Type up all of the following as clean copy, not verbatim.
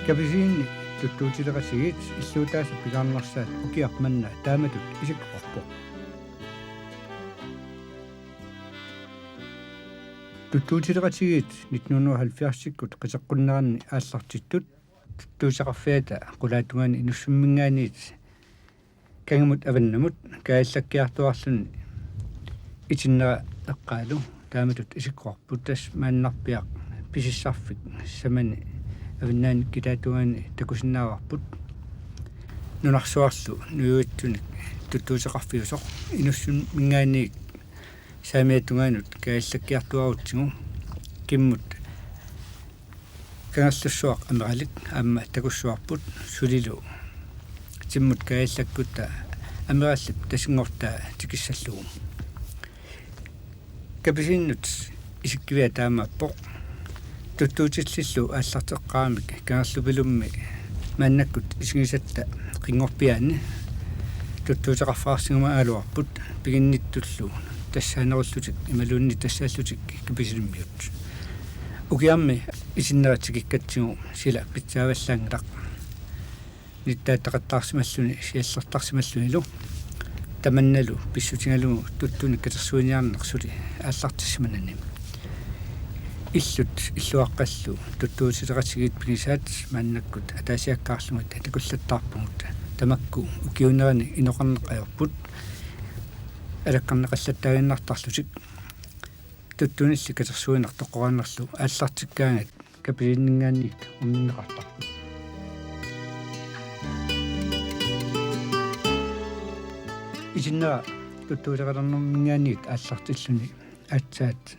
Kapisiin tuttuutilerasiit иллуутааса пигааннарсаат укиарманна тааматут исиккорпо tuttuutilerasiit 1970-кут qisеққуннеранни ааллартиттут туусақарфиата qulaatugaani инуссуммингаанит кангамут аваннамут кааллаккиартуарлуни итиннера эққаалу тааматут исиккорпут тас мааннарпиақ писиссарфик самани авиннаани китаатугаани такусиннааварпут нунарсуарлу нуюитсуник туттуусеқарфиусоқ инуссун мингааниик саамиатунгаанут кааллаккиартуарутсигу киммут канассуссуақ амералик аама такуссуарпут сулилу тиммут кааллаккута амераллип тасингортаа тикиссаллугу каписиннут исиккивиа таамааппоқ туттуутиллиллу ааллартеққарамик канерлупилумми мааннаккут исигисатта қингорпиаани туттуутеқарфаарсигума аалуарпут пигинниттуллу тассаанеруллутик ималуунни тассааллутик каписилиммиут укиарми исиннератикиккатсигу сила питсааваллаангилақ ниттааттақаттаарсималлуни сиаллертарсималлунилу таманналу писсутингалугу туттуник катерсуиниарнерсули ааллартиссиманани иллут иллуаққаллу туттуутилератигит пигисаат мааннаккут атаасиаккаарлугат такуллаттаарпугут тамакку укиунерани иноқарнеқаёрпут алаккарнеқаллаттаагиннартарлутик туттунилли катерсуинер тоққорааннерлу ааллартиккаангат капилиннингаанник умминнеқартарпут исиннера туттуулеқалернэрмингаанник ааллартиллуни аатсаат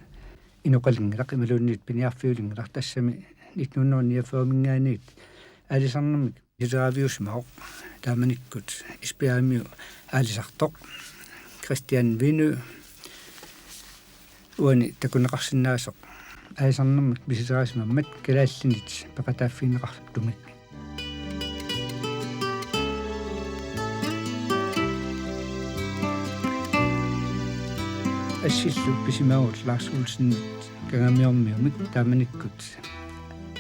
инуқалингилақ ималуунниит пиниарфиулингилақ тассами 1949 алисарнэрмик исераавиусмаоқ тааманиккут испиаамиу аалисартоқ Christian Vinø уани такунеқарсинаасоқ аисарнэрмик бисисераасимаммат калааллинит пақатааффинеқартумик ассиллу писимаагут лаарсуулсиннит кагамиормиумик тааманиккут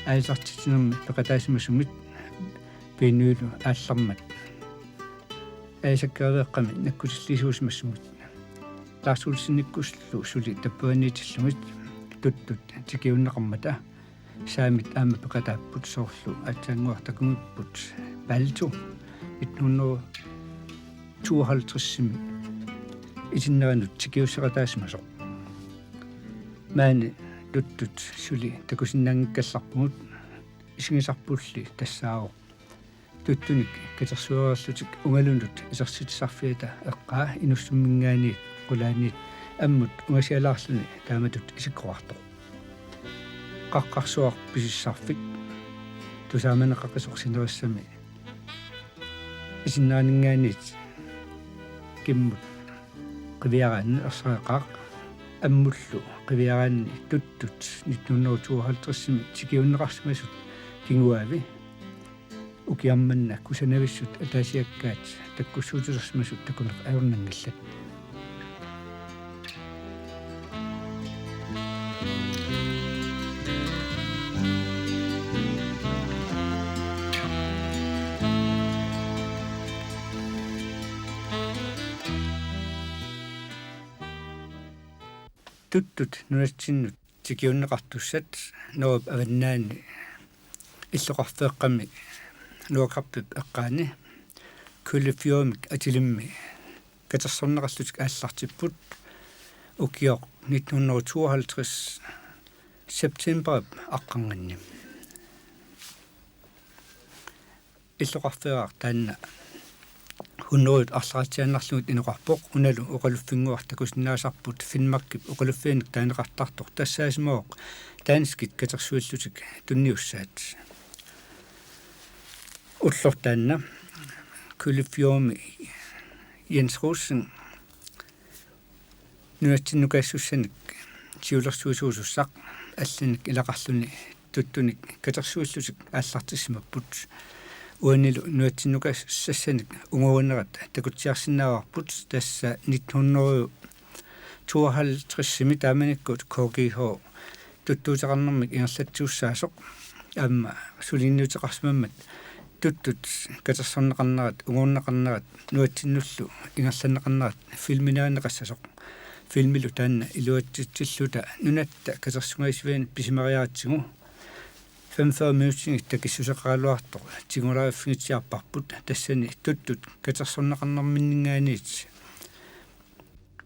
аисартитинерми пеқатаасимасумит пинуилу ааллармат аисаккаавеэққами наккутиллисуусмассумут лаарсуулсинниккуслу сули таппуаниитиллумит туттут тикиуннеқармата саамит аама пеқатааппут соорлу атсаангуартакумиппут палту 1952-сими исиннеранут тикиуссеқатаасимасо маани туттут сули такусиннаангиккалларпугут исигисарпулли тассаао туттуник катерсуарерлутик унгалунут исерситисарфиата эққаа инуссуммингаани qulaaniit аммут унгасиалаарлуни тааматут исиккоартоқ қаққарсуар писиссарфик тусааманеқаққисорсинерассами исиннаанингаанит киммут qivиараанни ерсаеқаа аммуллу qivиараанни туттут 1952-сими тикиуннеқарсимасут кингуави укиамманна кусанависсут атаасиаккаат таккуссуутилерсимасут такунеқ аернангиллат туттут нунатсиннут тикиуннеқартуссат нууп аваннаани иллоқарфеэққами нуақарпип эққаани кулифиумик атилимми катерсорнеқарлутик ааллартиппут укиоқ 1952 септембер аққанганни иллоқарфеэқар таанна хуннерут арларатианнарлугит инеқарпоқ уналу оқалуффингуартакусиннаасарпут финмаккип оқалуффианик таанеқартартоқ тассаасимаоқ таанскит катерсуиллутик тунниуссаат уллортаанна кулифиуми Jens Rosen нуатсиннукаассуссаник сиулерсуусуусуссақ алланик илақарлуни туттуник катерсуиллутик ааллартиссимаппут уанилу нуатсиннукаассассаник унгуунерат такутсиарсинааварпут тасса 1952-сими тааманиккут KGH туттуутеқарнэрмик ингерлатсууссаасоқ амма сулинниутеқарсимаммат туттут катерсорнеқарнерат угорнеқарнерат нуатсиннуллу ингерланнеқарнерат филминаанеқассасоқ филмилу таанна илуатситсиллута нунатта катерсугаисвиан писимариаатсигу 45 minuutsin такиссусеқаралуартоқ тигулааффигитсиарпарпут тассани туттут катерсорнеқарнерминнингаанит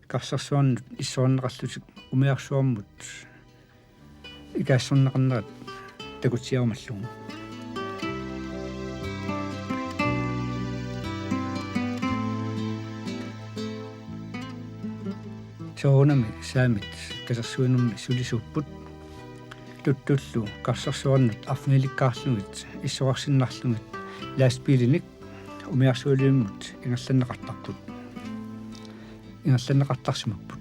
карсарсуарнут иссорнеқарлутик умиарсуармут икаассорнеқарнерат такутсиармаллугу соонами саамит катерсуинерми сулисууппут туттуллу карсарсуарнут арфигиликкаарлугит иссоқарсиннарлугит лаастбилиник умиарсуалиуммут ингерланнеқартарпут ингерланнеқартарсимаппут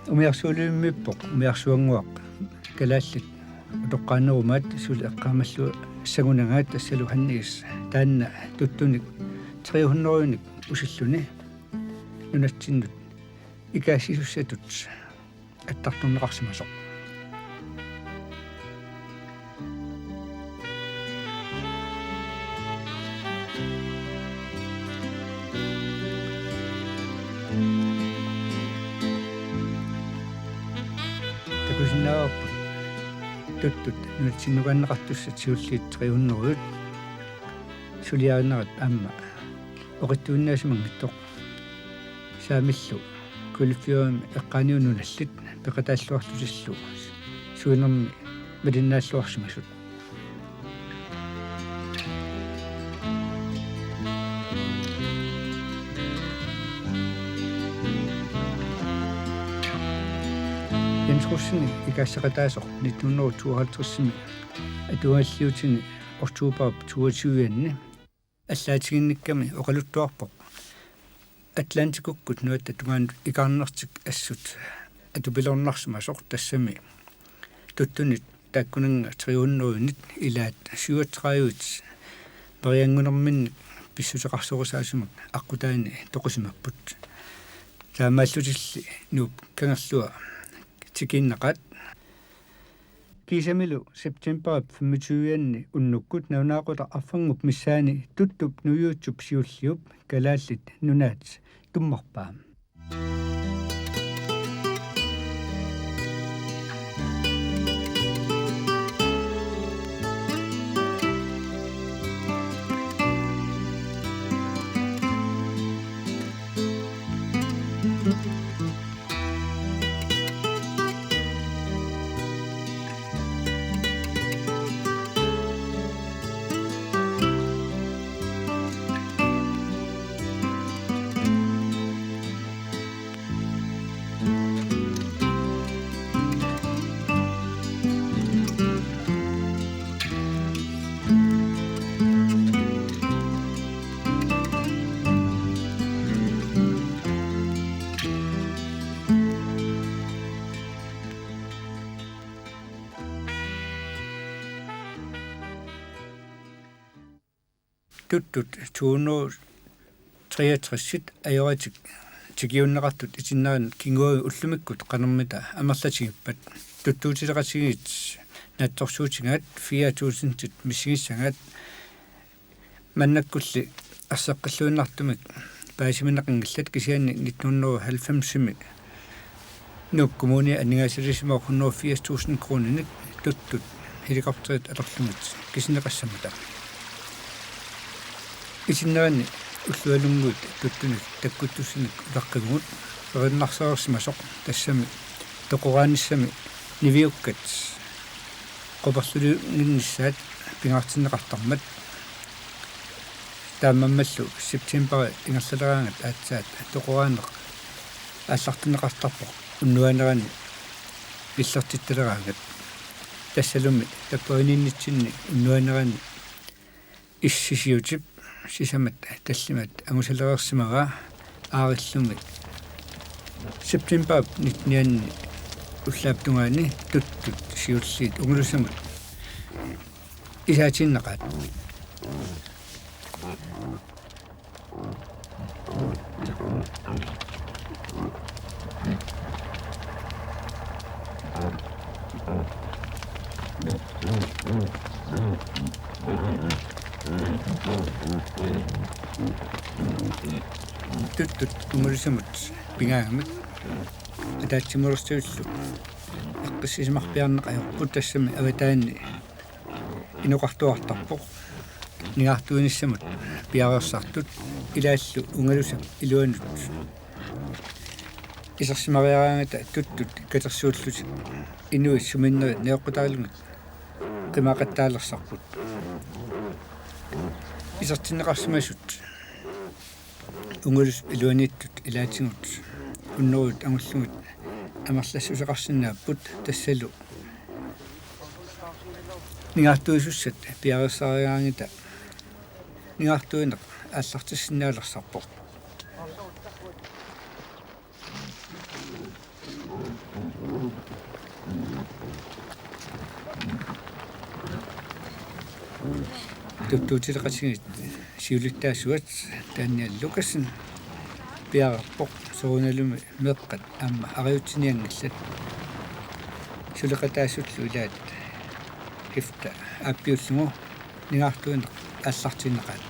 умиарсуалиуммиппоқ умиарсуангуақ калааллит утоққаанерумаат сули эққаамаллу сагунагаат тассалу ханнигис таанна туттуник 300-ник усиллуни нунатсиннут икаасисуссатут аттартуннеқарсимасоқ такусиннааваппу туттут нунатсиннугааннеқартуссат сиуллиит 300-ут сулиаарнерат аама оқиттуиннаасимангиттоқ саамиллу кулфиум эққаниунуналлит пеқатааллуарлусиллу суинерми малиннааллуарсимасут янсруссини икаассақатаасоқ 1952-ми атуаллиутини ортуупаап 22-янни аллаатигинникками оқалуттуарпоқ атлантикуккут нуатта тугаан икаарнертик ассут атупилорнарсимасоқ тассами туттунит таккунанга 300-нит илаат 37-ут париангунерминник писсутеқарсорусаасимак аққутаани тоқусимаппут таамааллутилли нууп кангерлуа тикиннеқат кисамилу септембер 25-янни уннуккут навнаақута арфангуп миссаани туттуп нуйуутсуп сиуллиуп калааллит нунаат туммарпаам туттут 263-сит аёратик тигиуннеқартут итиннаан кингуаги уллумиккут қанермита амерлатигиппат туттуутилеқатигит натторсуутингаат 4000-тит миссигиссагаат маннаккулли арсеққиллуиннартумик паасиминеқингиллат кисианни 1990-ми нук коммуни аннигаасилисимаа 180,000 крониник туттут helikopterit алерлумит кисинеқассамата исиннаани уллуалунгуут туттуник таккуттуссиник улаққигуут периннарсаарсимасоқ тассами тоқорааниссами нивиуккат қоперлулунгиннссаат пингаартиннеқартармат таамаммаллу септембер ингерлалераангат аатсаат тоқораанеқ ааллартинеқартарпоқ уннуанерани иллертитталераангат тассалуми таппаининнитсинни уннуанерани иссисиутип сисамат таллимат агусалерерсимага аариллуми септембер 19 уллааптунгаани туттут сиуллиит угулусамут исаатиннеқат туттут умулисамут пингаамат атаатсимулерсуиллу эққиссисимарпиарнеқаёрпут тассами аватаанни инуқартуартарпоқ нигаартуиниссамут пиареерсартут илааллу унгалуса илуанут исерсимариараангата туттут катерсууллути инуис суминнери неоққутарилугут қимақаттаалерсарпут исертиннеқарсимасут унгалус илуаниттут илаатингут уннерут ангуллугут амерлассусеқарсинааппут тассалу нигаартуисуссат пиареерсариаангита нигаартуинеқ ааллартиссинаалерсарпоқ туттуутилеқатигит сиулиттаасуат таанниаллукассан пиарерпоқ соруналуми меққат аама ариутсиниангиллат сулеқатаассутлу илаат хифта аппиуллугу нигаартуинеқ ааллартинеқаат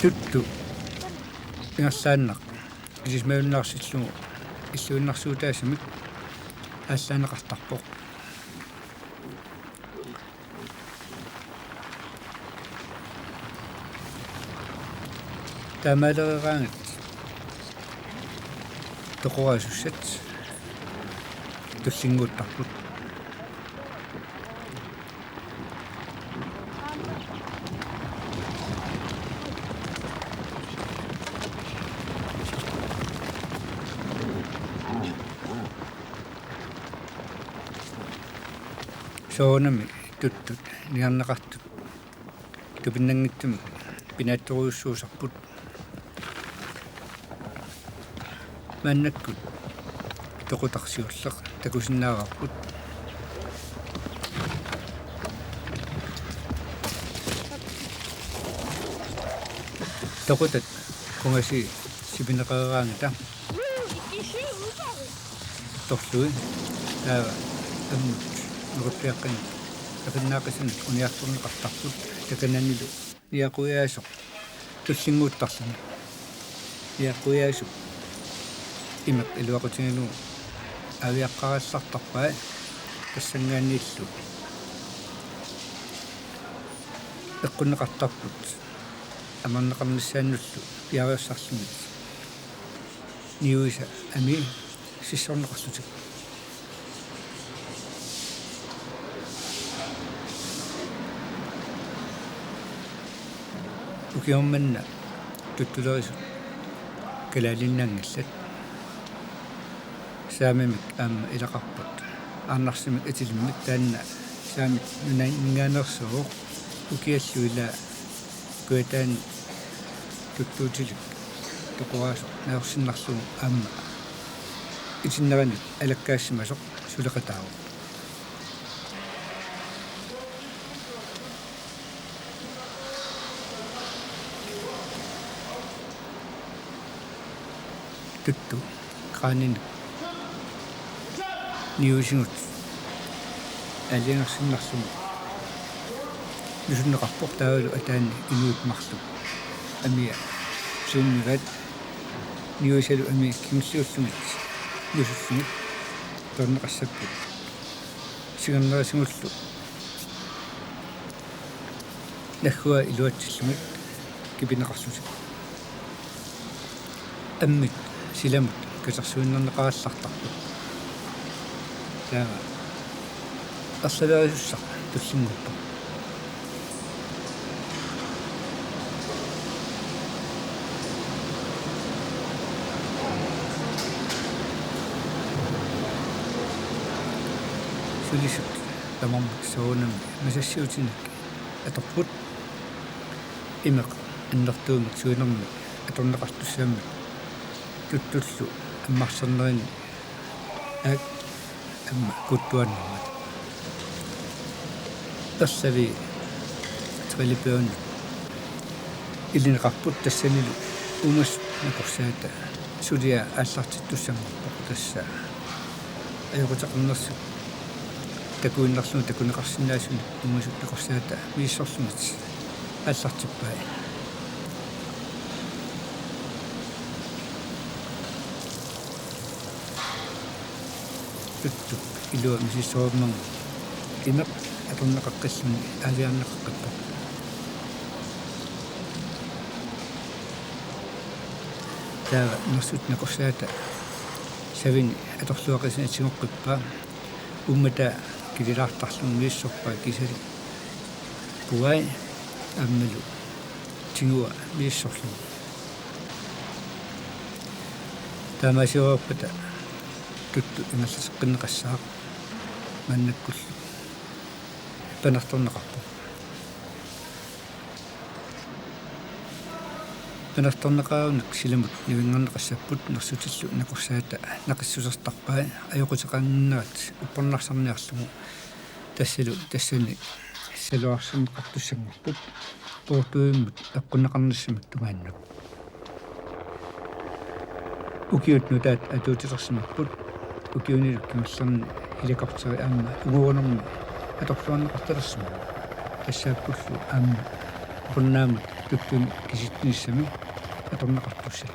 tuttu ingerlaannaq isismaunnaarsillugu illuinnarsuutaasamik ааллаанеқартарпоқ таамаалераангат тоқораасуссат туссингууттарпут соонами туттут ниарнеқартут тупиннангиттуми пинаатторуйуссуусарпут маннаккут тоқутарсиуллеқ такусиннаарарпут тоқутат конгаси сипинеқараангата торлуи таава аммут нугаппиаққин афиннаақисин униартурнеқартарпут такананилу ниақуяасоқ туллингууттарлуни ниақуяасу имеқ илуақутингину авиаққарассартарпаа тассангааннииллу эққуннеқартарпут амарнеқарниссааннуллу пиариерсарлумит ниуиса ами сиссорнеқарлутик укиорманна туттулерису калаалиннаангиллат саамимик аама илақарпут арнарсимик атилиммик таанна саамик нунгаанерсоо укиаллуила куатаан туттуутилик тоқораасо наерсиннарлугу аама итиннерани алаккаассимасоқ сулеқатаау tuttu qaanin niusingut алингерсиннарлугу нусуннеқарпоқ таавалу атаани инуут марлу амиа суннигат ниусалу ами кимсиуллугит нусуллугит торнеқассаппут сиганнерасингуллу нахуа илуатсиллугит кипинеқарсусик аммит силамут касарсуиннернеқарассартарпут таава ассалаасуссар туссингуппа суlisut тамам соонам масассиутинак аторпут имеқ аннертуумик суинерми аторнеқартуссаамми туттуллу аммарсернерини ак амма куттуаннермат тассави трилипеун илинеқарпут тассанилу умас накорсаата сулиа ааллартиттуссаммарпоқ тасса ajokutaqarnersu takuinnerlunu takuneqarsinnaasuni ummasut nakорсаата мииссорлумат ааллартиппаа tuttu ilua misissoorman imeq atorneqaqqalluni aaliarneqqappa taa narsut nakорсаата savini atorluaqisinatigorqippaa ummata kililaartarlun miissorpaa kisali puai ammalu tingua miissorlun taamasiorpata tuttu ingallasеққиннеқассаақ маннаккуллу панарторнеқарпу панарторнеқаунак силамут нивингернеқассаппут нерсутиллу накорсаата нақиссусертарпаа ajоқутеқангнерат уппорнарсарниарлугу тассалу тассани салуарсинеқартуссангорпут портуиммут аққуннеқарнассамат тугааннак укиут нутаат атуутилерсимаппут укиунилук кималлерни илакартери аама угуунерми аторлуарнеқарталерсима тассааппуллу аама пуннаамут туттун киситниссами аторнеқартуссал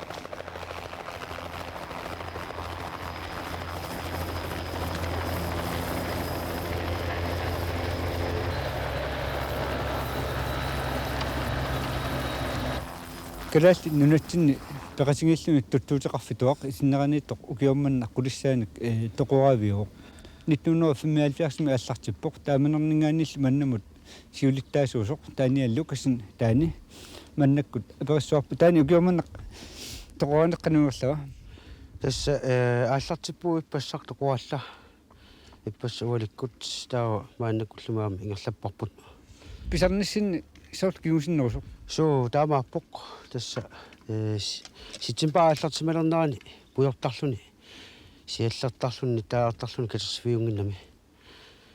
калаалли нунатсинни пеқатингиллуми туттуутеқарфитуақ исиннеранииттоқ укиорманнақ кулиссааник тоқуаавиуоқ 1975 аллартиппоқ тааманернингаанилли маннамут сиулиттаасуусоқ тааниаллукасин таани маннаккут апериссуарпу таани укиорманнақ тоқуаанеққануерлава тасса ааллартиппуу иппассақ тоқуалла иппассуаликкут таа мааннаккуллумаами ингерлаппарпут писарниссинни сорт киусиннерусоқ соо таамааппоқ тасса ситсимпаа ааллартималернерани пуйортарлуни сиаллертарлунни таартарлуни катерсивиунгиннами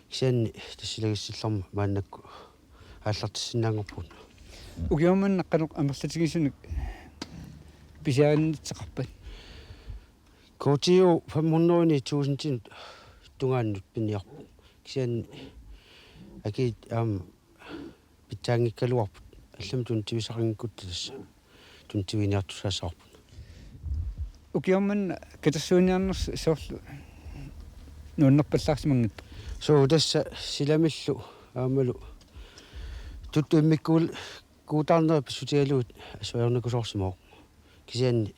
кисаанни тассилагиссилларма мааннакку ааллартиссиннаангорпут укиорманнақ канеқ амерлатигисуник писааннитсеқарпат коотиу 500,000 тунгааннут пинниарпу кисаанни аки питаангиккалуарпут аллам тунтивисақингкутта тасса тунтивиниартусаасаарпут укиорманна катерсуиниарнерс соорлу нууннерпаллаарсимангат соо тасса силамиллу аамалу тутту иммиккуул куутаарнера писсутигалуут асуарнакусоорсимоо кисианни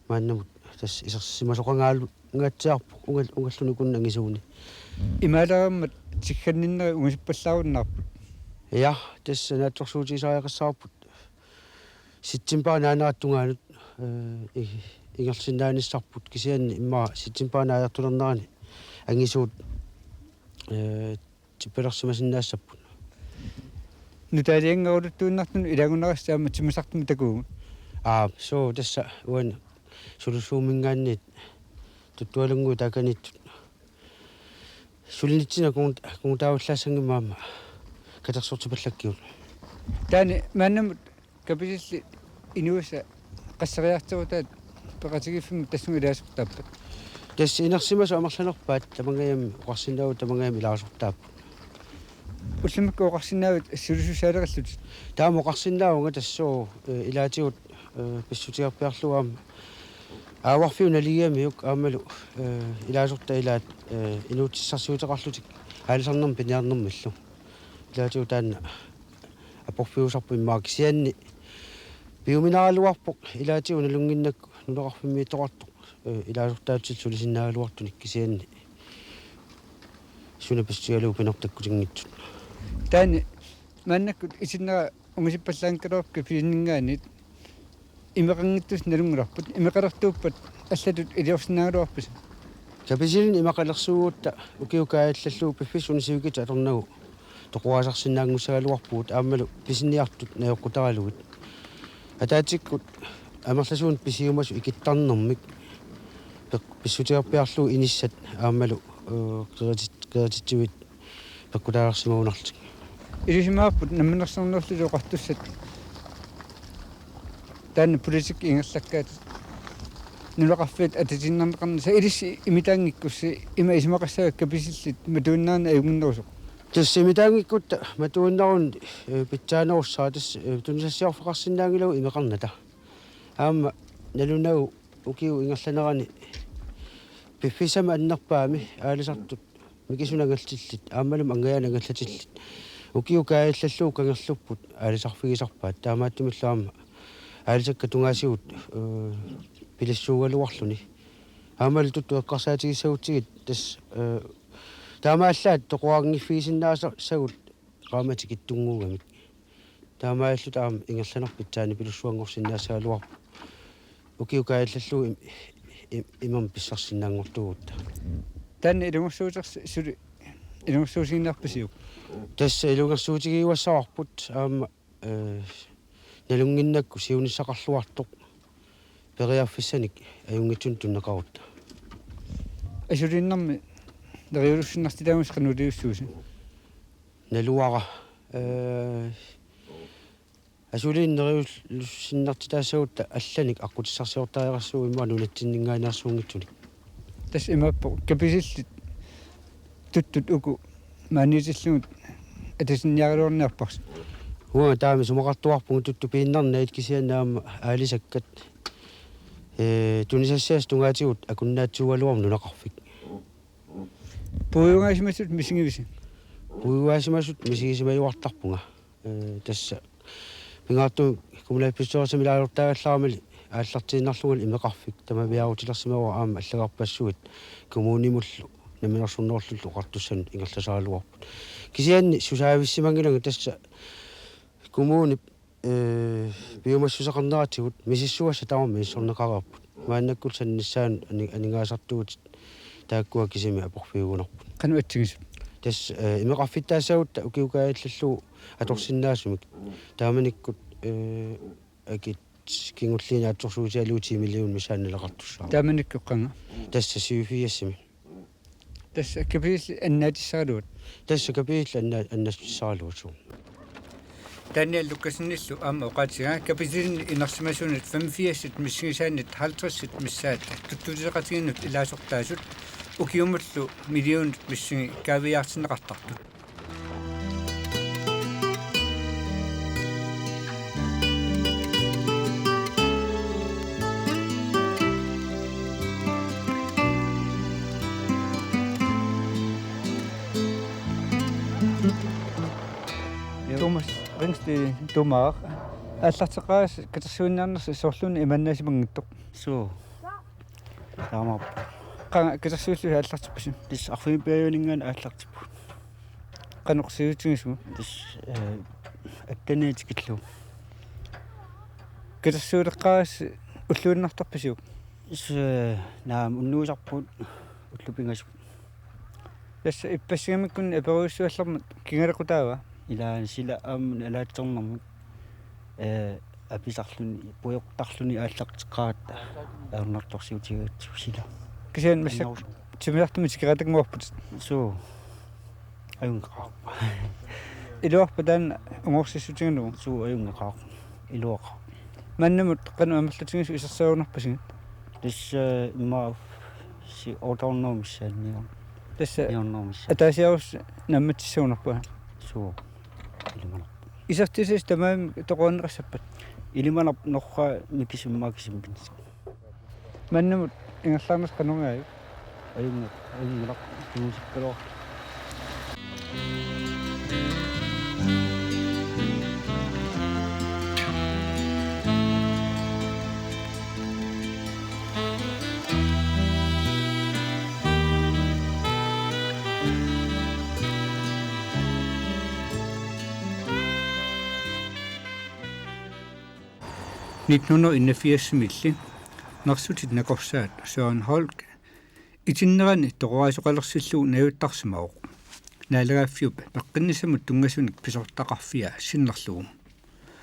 мааннамут тасса исерсимасоқангаалу нгаатсиарпу унгаллуну куннангисууни имаалараммат тигганниннери унгисиппаллааруннаарпут я тасса наатторсуутисаариақассаарпут ситсимпаа наанераттунгаанут ингерсиннааниссарпут кисианни иммаа ситсимпаа нааяртулернерани ангисуут типпелерсимасиннаассаппут нутаалиангорутtuunнартун илагунерассаама тимасартуми такуу соо тасса уана сулусуумингаанниит туттуалунгу таканиттут сулинитсина кунгутааваллаассангимаама катерсууртипаллаккиут таани мааннамут каписилли инууса qassariartuutaat peqatigiffimu tassungilaasortaappat тасса инерсимасу амерланерпаат тамангаям уқарсинааву тамангаям илаасортааппут уллимакку уқарсинаавит сулусусаалераллут таама уқарсинаавунга тассуу илаатигут писсутиарпиарлуаама ааварфиу налигиамиук аамалу илаасорта илаат инуутиссарсиутеқарлутик аалисарнерм пиниарнермиллу илаатигу таанна апорфиусарпу иммаакисианни биуминаалуарпоқ илаатигу налунгиннакку нулеқарфиммиитоқартоқ илаасортаатсил сулисиннаагалуартуник кисианни суна писсиалуу пинертаккутингитсут таани мааннаккут исиннера унгисиппаллаанкалуарка пииннингаанит имеқангиттус налунгуларпут имеқалертууппат аллатут илиорсинаагалуарпис Kapisilin imaqalersuguutta ukiukaallalluu piffis unisivikit atornagu toquasarsinnaangussagaluarpuut aammalu pisinniartut najoqqutaralugut ataatikut amerlasuun pisiumasu ikittarnermik pissutiarpiarluu inissat aammalu keretitsuit pekkutaalarsimagunartuk Ilisimaaput namminersornerlulu qartussat taanna politik ingerlakkaat nulaqarfiit atatinnarneqarna sa ilissi imitaangikkussi ima isimaqassagak kapisillit matuunnaana ayugunnerusoq tussimittaangikkutta matuunnarun pitsaanerussaa tass tunisassiarfeqarsinnaangilagu imeqarnata aamma nalunagu ukiu ingerlanerani piffisama annerpaami aalisartut mikisunagaltillit aammalum angayaanagallatillit ukiu kaayallalluu kangerlupput aalisarfigisarpaat taamaattumilluarma aalisakka tungaasigut pilissuugaluarluni aamal tuttu eqqarsaatigissagutigit tass taamaallaat toquaarngiffiisinnaasa sagut qaamatikittunguugamik taamaallu taam ingerlanerpitsaani pilussuangorsinnaasaaluarpu ukiu kaayallalluu imam pissarsinnaangortugutta taanna ilungorsuutersi ilungorsuusiinnaarpasiuk tass ilungersuutigiuassararput aamma nalunginnakku siunissaqarluartoq periarfissanik ajungitsun tunnaqarutta asulinnarmi neriulussinnartilaamus qanuliussuusi naluara asuliin neriullussinnartitaassagutta allanik aqutissarsiortaarersuu imma nunatsinningaanaarsuungitsunik tass imaappo kapisillit tuttut uku maaniitillugut atasinniaruorniarpars huanga taami sumaqartuarpungu tuttu piinnarnait kisiannaamma aalisakkat tunisassias tungaatigut akunnaatsuugaluarm nunaqarfik puuyungaasimassut misingivisi puuyuaasimassut misigisimajortarpunga tassa pingaartu kumulaappissoorsamilaalortaagallarmili ааллартииннарлугул имеқарфик тамавиарутилерсимава аама аллагарпассуит коммунимуллу наминерсунноорлуллу қартуссанут ингерласаалуарпут кисианни сусаависсимангилагу тасса коммуни биомассусақарнератигут мисиссуасса таама миссорнеқараарпут мааннаккул санниссаан анингаасартугут тааккуа кисими апорфиугунарпут qanuatsигис тас имеқарфиттаассагутта укиукааллаллуу аторсиннаасумик тааманиккут акит кингуллиина атсорсуусиалуути миллиун мисааннелеқартуссаа тааманиккоққанга тасса сиуфиассими тасса капиил аннаатиссаалуут тасса капиил аннассаалууту Daniel Lukasinillu aama oqaatigaa kapisilinni inersimasunut 85 missgisaannit 50 missaat tuttuliseqatiginnut ilaasortaasut ukiumullu millionut missigi kaaviyaartinneqartartut Thomas ringsti tumaaq аллартеқаас катерсуиннаарнерс соорлуни иманнаасимангиттоқ суу таамаа qa катерсууллу аллартиппасим тис арфимпиаюнингаан ааллартиппу qanuqsiutигису тис аттанеетикиллу катерсуулеққаас уллуиннартарпасиук ис наам уннуусарпут уллупингасу тасса иппассигамиккун аперуиссуаллермат кингалеқутаава илаан сила аамун алаатсорнэрмут аписарлуни пуйоқтарлуни ааллартеққаатта аернарторсиутигаатсу сила кисиан массак тимиартуми тикиратангуарпут суу аюнгеқарпа илуарпа таан унгорсиссутигнуу суу аюнгеқар илуоқа маннамут qaну амерлатигису исерсаагунарпасигит тис имма си оторномиссаанниа тасса яорномисса атаасиарус намматиссагунарпаа суу илимана исертисис тамаам тоқуаннеқассаппат илимана норра микисиммаакисимпинс маннамут ингерлаарнас qanungaaju аюнгеқар туусиккалоо Nitnuno innafiassimilli narssutit nakorsaat Søren Holk итиннерани тоқуаасоқалерсиллуу наюттарсимаоқ наалагааффиуп пеққиннисамут тунгасуник писортақарфиа синнерлугу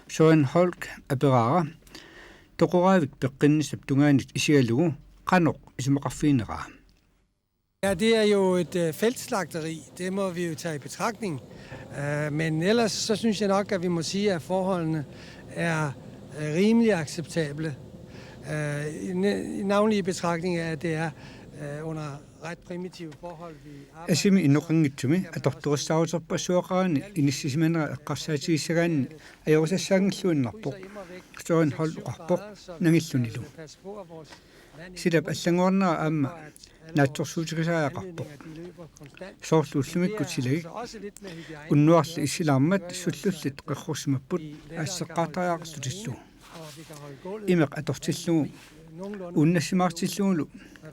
Søren Holk апераара тоқураавик пеққиннисап тунгаанит исигалугу қаноқ исимақарфиинеraa. Ja, det er jo et feltslagteri. Det må vi jo tage i betragtning. Men ellers så synes jeg nok, at vi må sige, at forholdene er rimelig acceptable. Navnlig i betragtning af, at det er under ret primitive forhold, vi arbejder. Asimi innoqanngitsumi atorturissaruterpa suaqaani inissisimana eqqarsaatigisagaanni ajorsassaaginnluinnarpoq Søren Holk uqarpoq nangillunilu silap allanguarnera aamma naatsorsuutigisaaqarpoq soorluullumikku silagik unnuarli issilaarmat sullullit qerrussimapput aassеққартариақарлутиллу имеқ аторtillugu уннассимаартиллугулу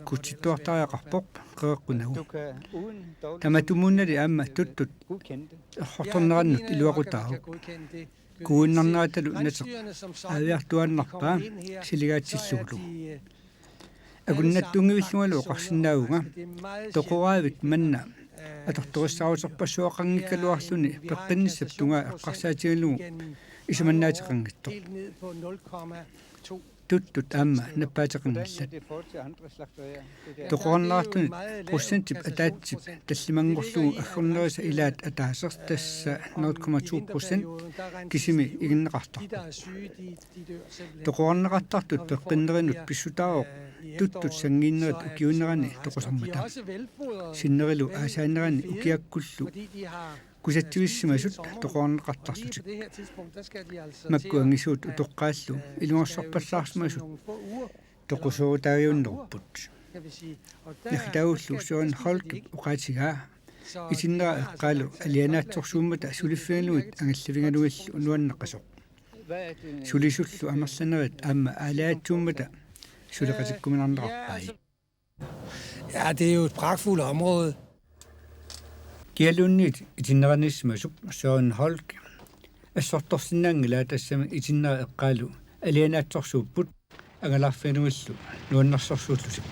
кутситтуартариақарпоқ қеэққунагу таматумууннали аама туттут хорторнераннут илуақутаару куиннарнааталу натеқ авиартуаннарпаа силигаатсиллугулу агуннаттунгивиллугалу оқарсинаагунга тоқураавик манна аторториссаарусерпассуақангиккалуарлуни пеққинниссап тунгаа эққарсаатигалугу исуманнаатеқангиттоқ туттут аама наппаатеқангиллат тоқорнаартуни процентип атаатсип таллимангорлугу аггорнериса илаат атаасерс тасса 0,2% кисими игиннеқартарпа тоқорнеқартартут пеққиннеринут писсутааоқ туттут сангииннерит укиунерани тоқусармата синнерилу аасаанерани укиаккуллу кусатсивиссимасут тоқорнеқартарлутик маккуангисуут утоққааллу илунгорсарпаллаарсимасут тоқусуутаагиуннеруппут нахтауллу Søren Holk уқаатигаа итиннера эққалу алианаатсорсууммата сулиффигалуит ангалливингалуиллу унуаннеққасоқ сулисуллу амерланерит аама аалаатсууммата сулеқатиккуминарнеқарпай. Ja, det er jo et pragtfuldt område. Kialunnit itinneranismasuk Søren Holk ассорторсинаангила тассама итиннера эққалу алианаатсорсууппут агаларфинуиллу нуаннарсорсууллусик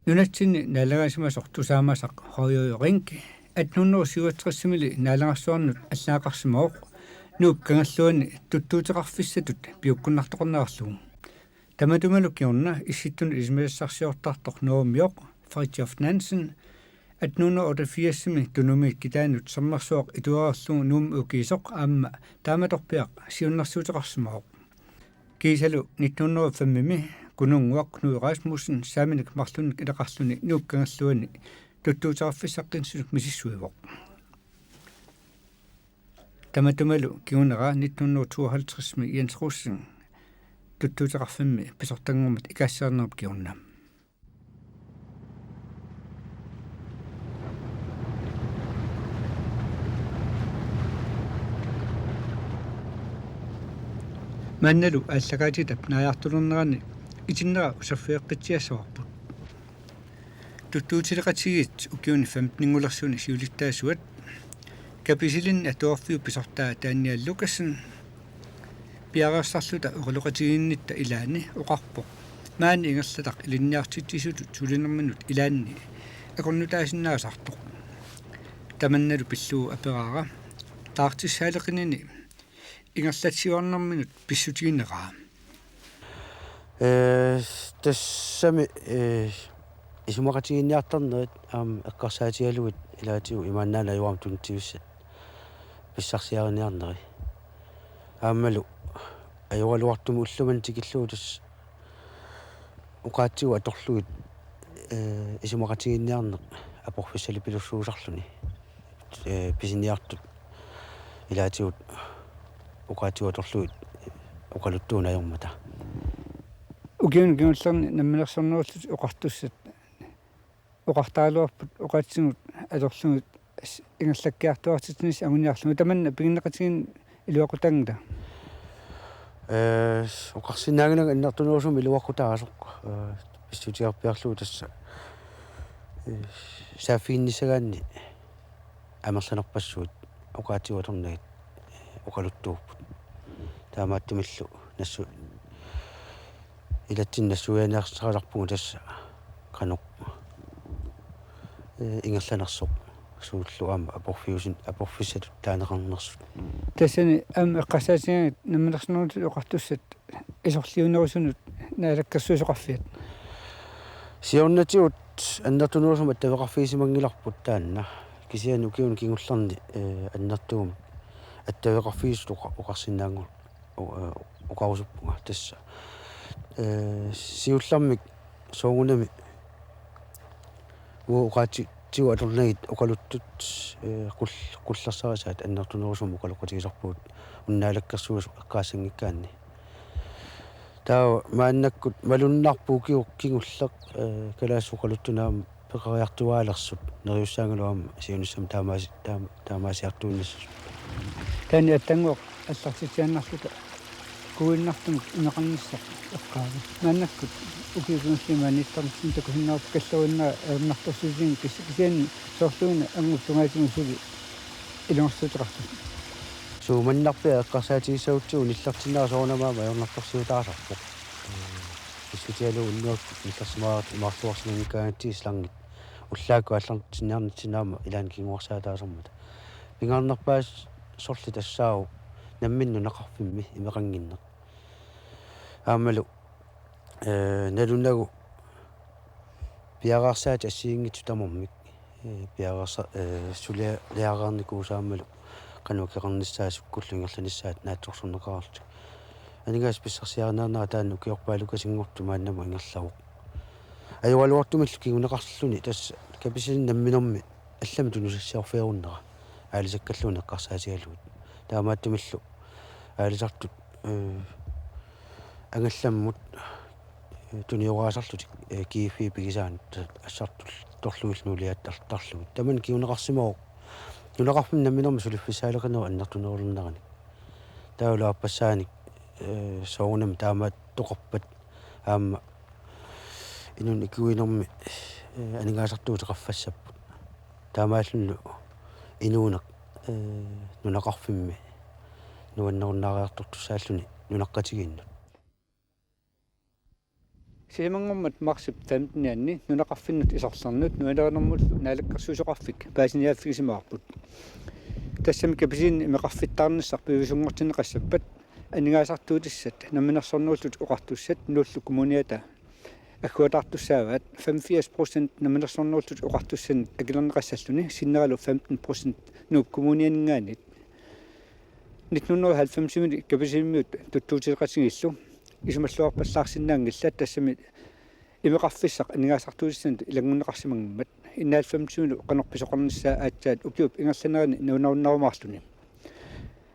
Юнатсини налагасимасор тусаамасақ хоёйоринки 1867 налагарсуарнут аллаақарсимаоқ нууккангаллуани туттуутеқарфиссатут пиуккуннартоқорнеарлугу таматумалу киорна исситтун исмессарсиортартоқ нуумиоқ Fridtjof Nansen 1888 тунумик китаанут саммарсуоқ итуаарлугу нуум укисоқ аама тааматорпиақ сиуннарсуутеқарсимаоқ кисалу 1905 kununguaq Knud Rasmussen saaminik marlunik ilaqarluni nuukkangalluani tuttuutaraffisaqqinsunik misissuivoq tamatumalu kiunera 1952 Jens Russen tuttuutarafimmi pisortangummat ikassarnerp kiunna манналу аллагаатитап наяартулернерани итиннера усаффиэққитсиассаварпут туттуутилеқатигит укиуни 15-нгулерсуни сиулиттаасуат каписилин атуарфиу писортаа таанниаллукассин пиареерсарлута урулоқатигиннитта илаани оқарпоқ маани ингерлатақ илинниартитсисутут сулинерминут илаанни акорнутаасиннаасартоқ таманналу пиллуу апераара таартиссаалеқинини ингерлатсиуарнэрминут писсутигинераа тассами исумақатигинниарторнерит аккарсаатигалугит илаатигу имааннаана юам тунтивиссат писсарсиариниарнери ааммалу аюалуартуму уллуман тикиллуу тас уқаатсигу аторлугит исумақатигинниарнеқ апорфиссали пилуссуусарлуни писиниартут илаатигут уқаатсигу аторлугит уқалуттуuna аёрмата Ukiun kiunllerni nammilersornerullut uqartussat uqartaaluarput uqaatsingut atorlugut ingallakkiartuartitnis amuniarlugu tamanna piginneqatigin iluaqutangta Uqarsinnaanginanga innertunuusumi luaqutaasuq pissutiarpiarluu tassa saafiinnisagaanni amerlanerpassuut uqaatiuatornagit uqaluttuupпут таамааттумиллу нассу илатсиннассуяниарсараларпугу тасса каноқ ингерланерсоқ сууллу аама апорфисатут таанеқарнерсут тассани эққасаатингит наммилерснуут оқартуссат исорлиунерусунут наалаккассуусоқарфиат сиорнатиут аннертунуусума тавеқарфиисимангиларпут таанна кисиан укиун кингуллерни аннертуум аттавеқарфиисут оқарсинаангу уқарусуппунга тасса сиуллармик соогунами уоқаати тиу аторнагит уқалуттут қуллерсарасаат аннертунерусум уқалоқатигисарпуут уннаалаккерсуус эққаасангиккаанни таа мааннаккут малуннарпуу кингуллеқ калаассуқалуттунаам пеқариартуаалерсут нериуссаангалуам сиунissam таамаасиартууннис таани аттангуоқ аллартитианнарлута куиннартум инеқарниссақ эққаава мааннаккут укиугунсиманиттарнин такусиннаарп каллуиннаа эрнарторсуусин кисиан соорлууна ангуттунгаатигусуги илунгерсуутеқарту сууманнарпиа эққарсаатигиссаутсуу ниллартиннаа соорнамаама ернарторсуутаасарпоқ исутиалу уннуак нилларсимаат имаарлуарсиманикаагаатсигисларгит уллаакку аллартинниарнитсинаама илаан кингуарсаатаасармата пингаарнерпаас сорли тассаау намминну нақарфимми имеқангиннеқ аамалу налуннагу пиараарсаат ассиингитсу тамормик пиараарса сулиалиараарникуусаамалу канукеқарниссаасуккуллунгерланissaат наатсорсуннеқаралту анигаас писсарсиарнаанаа таанну киорпаалукасингорту мааннаму ингерлавоқ аюалуартумиллу кигунеқарлуни тасса каписин намминерми аллами тунусассиарфиаруннера аалисаккаллуни эққарсаатигалуут таамааттумиллу аалисартут ангалламмут туниораасарлутик киифи пигисаан ассартул торлуиллуулиат тарлуут таман киунеқарсимаоқ нунеқарфим намминерми сулиффисаалеқанера аннартунерулнерани таулааппассааник соонам таамаат тоқарпат аама инун икуинерми анингаасартуутеқарфассаппут таамааллунну инуунеқ нунеқарфимми нуаннеруннаариартортусааллуни нунаққатигииннут симангуммат марсип 15-нианни нунеқарфиннут исорлернут нуанеринэрмуллу наалаккерсуусоқарфик паасиниааффигисимаарпут тассами каписин имеқарфиттаарниссар пивисунгортинеқассаппат анингаасартуутиссат наминерсорнууллут оқартуссат нуллу коммуниата аккуатартуссааваат 85% наминерсорнууллут оқартуссан акилернеқассаллуни синнералу 15% нук коммунианингаанит 1990 каписиммиут туттуутилеқатигиллу исумаллуарпаллаарсинаангиллат тассами имеқарфиссақ анингаасартуутиссанут илагмуннеқарсимангмат иннаал 50 қанорписоқарниссаа аатсаат укиуп ингерланерани нунаруннарумаарлуни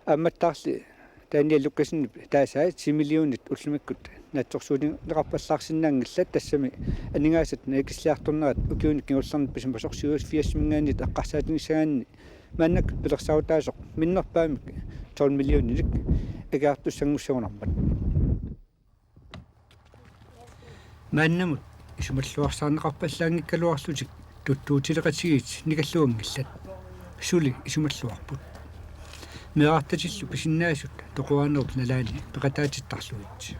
амматтаарли таани луккасинни таасаа 10 миллионит уллумиккут наатсорсуутин неқарпаллаарсинаангиллат тассами анингаасат наикислиарторнерат укиуник кигуллернит писимпасорсиуус 80 мингаанит аққарсаатингиссагаанни мааннак пилерсаутаасоқ миннерпаамик 12 миллионник агаартуссангуссагунармат мааннамут исумаллуарсаарнеқарпаллаангиккалуарлутик туттуутилеқатигит никаллуангиллат сули исумаллуарпут меартатиллу писиннаасут тоқуаанерут налаани пеқатаатиттарлуит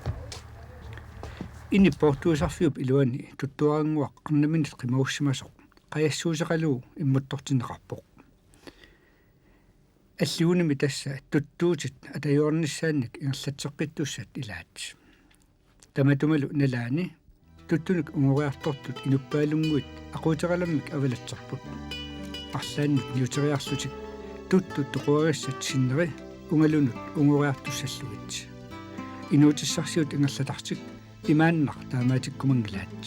ини портуусарфиуп илуани туттуаангуақ арнаминит қимауссимасоқ қаяссуусеқалуу иммуттортинеқарпоқ аллууними тасса туттуутит атаюорниссаанник ингерлатсеққиттуссат илаат таматумалу налаани туттунук унгориартортут инуппаалунгуит aquuteqalamмик авалатсарпут арлааннут ньютериарлутик туттут тоқуариссат синнери унгалунут унгориартуссаллугит инуутиссарсиут ингерлатартик имааннақ таамаатиккумангилаат